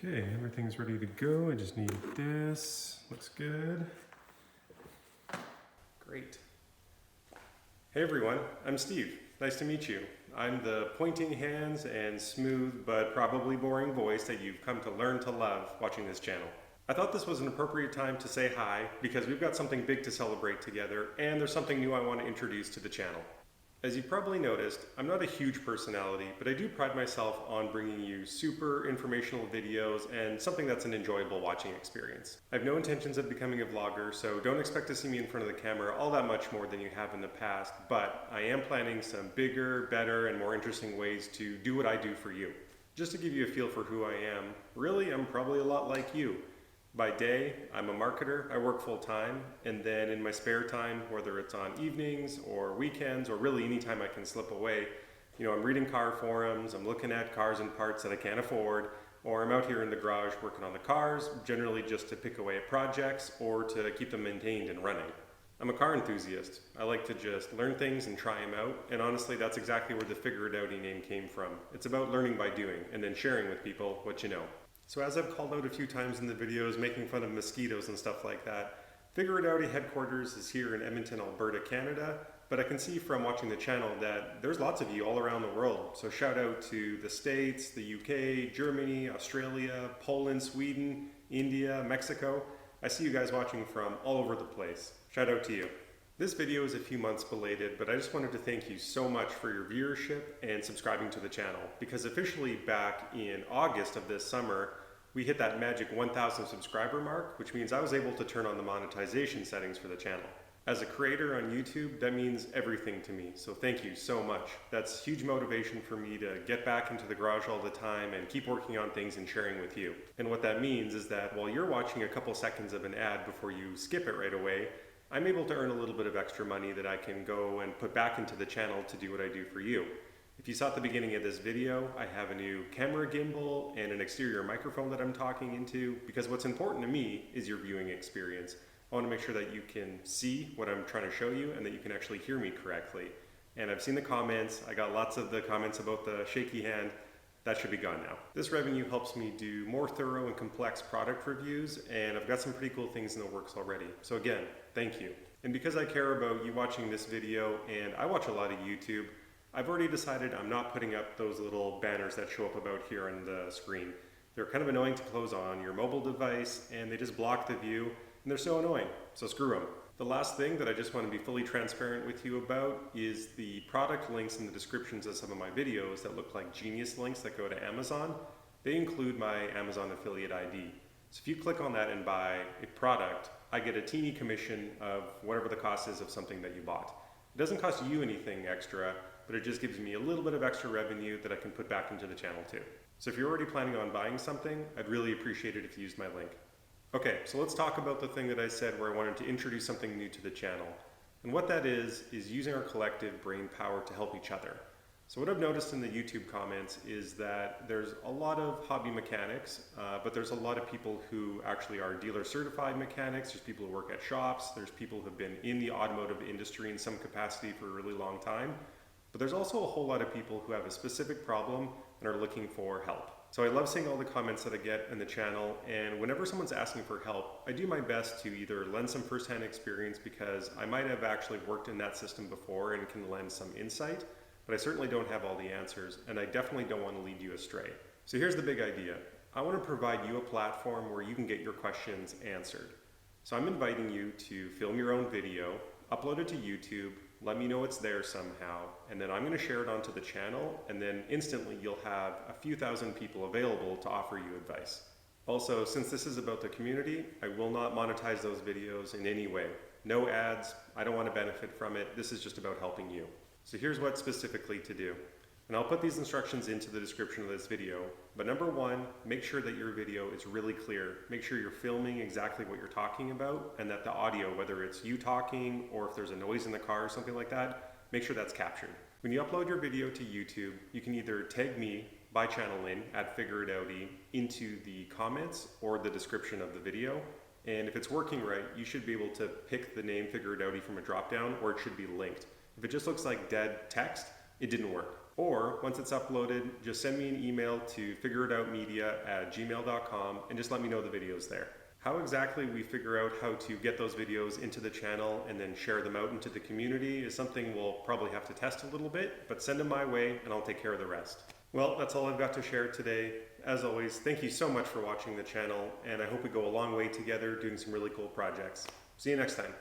Okay, everything's ready to go. I just need this. Looks good. Great. Hey everyone, I'm Steve. Nice to meet you. I'm the pointing hands and smooth but probably boring voice that you've come to learn to love watching this channel. I thought this was an appropriate time to say hi because we've got something big to celebrate together and there's something new I want to introduce to the channel. As you've probably noticed, I'm not a huge personality, but I do pride myself on bringing you super informational videos and something that's an enjoyable watching experience. I have no intentions of becoming a vlogger, so don't expect to see me in front of the camera all that much more than you have in the past, but I am planning some bigger, better, and more interesting ways to do what I do for you. Just to give you a feel for who I am, really, I'm probably a lot like you. By day, I'm a marketer, I work full time, and then in my spare time, whether it's on evenings or weekends or really any time I can slip away, I'm reading car forums, I'm looking at cars and parts that I can't afford, or I'm out here in the garage working on the cars, generally just to pick away at projects or to keep them maintained and running. I'm a car enthusiast. I like to just learn things and try them out, and honestly that's exactly where the Figure It Audi name came from. It's about learning by doing and then sharing with people what you know. So as I've called out a few times in the videos, making fun of mosquitoes and stuff like that, Figure It Audi headquarters is here in Edmonton, Alberta, Canada, but I can see from watching the channel that there's lots of you all around the world. So shout out to the States, the UK, Germany, Australia, Poland, Sweden, India, Mexico. I see you guys watching from all over the place. Shout out to you. This video is a few months belated, but I just wanted to thank you so much for your viewership and subscribing to the channel, because officially back in August of this summer, we hit that magic 1,000 subscriber mark, which means I was able to turn on the monetization settings for the channel. As a creator on YouTube, that means everything to me, so thank you so much. That's huge motivation for me to get back into the garage all the time and keep working on things and sharing with you. And what that means is that while you're watching a couple seconds of an ad before you skip it right away, I'm able to earn a little bit of extra money that I can go and put back into the channel to do what I do for you. If you saw at the beginning of this video, I have a new camera gimbal and an exterior microphone that I'm talking into, because what's important to me is your viewing experience. I want to make sure that you can see what I'm trying to show you and that you can actually hear me correctly. And I've seen the comments. I got lots of the comments about the shaky hand. That should be gone now. This revenue helps me do more thorough and complex product reviews, and I've got some pretty cool things in the works already. So again, thank you. And because I care about you watching this video, and I watch a lot of YouTube, I've already decided I'm not putting up those little banners that show up about here on the screen. They're kind of annoying to close on your mobile device, and they just block the view, and they're so annoying, so screw them. The last thing that I just want to be fully transparent with you about is the product links in the descriptions of some of my videos that look like genius links that go to Amazon. They include my Amazon affiliate ID. So if you click on that and buy a product, I get a teeny commission of whatever the cost is of something that you bought. It doesn't cost you anything extra, but it just gives me a little bit of extra revenue that I can put back into the channel too. So if you're already planning on buying something, I'd really appreciate it if you used my link. Okay, so let's talk about the thing that I said where I wanted to introduce something new to the channel. And what that is using our collective brain power to help each other. So what I've noticed in the YouTube comments is that there's a lot of hobby mechanics, but there's a lot of people who actually are dealer certified mechanics. There's people who work at shops. There's people who have been in the automotive industry in some capacity for a really long time. But there's also a whole lot of people who have a specific problem and are looking for help. So I love seeing all the comments that I get in the channel, and whenever someone's asking for help, I do my best to either lend some firsthand experience because I might have actually worked in that system before and can lend some insight, but I certainly don't have all the answers, and I definitely don't want to lead you astray. So here's the big idea. I want to provide you a platform where you can get your questions answered. So I'm inviting you to film your own video, upload it to YouTube, let me know it's there somehow, and then I'm going to share it onto the channel, and then instantly you'll have a few thousand people available to offer you advice. Also, since this is about the community, I will not monetize those videos in any way. No ads, I don't want to benefit from it, this is just about helping you. So here's what specifically to do. And I'll put these instructions into the description of this video, but number one, make sure that your video is really clear. Make sure you're filming exactly what you're talking about, and that the audio, whether it's you talking or if there's a noise in the car or something like that, make sure that's captured. When you upload your video to YouTube, you can either tag me by channel in at Figure It Audi into the comments or the description of the video. And if it's working right, you should be able to pick the name Figure It Audi from a drop down, or it should be linked. If it just looks like dead text, it didn't work. Or once it's uploaded, just send me an email to figureitoutmedia@gmail.com and just let me know the video's there. How exactly we figure out how to get those videos into the channel and then share them out into the community is something we'll probably have to test a little bit, but send them my way and I'll take care of the rest. Well, that's all I've got to share today. As always, thank you so much for watching the channel, and I hope we go a long way together doing some really cool projects. See you next time.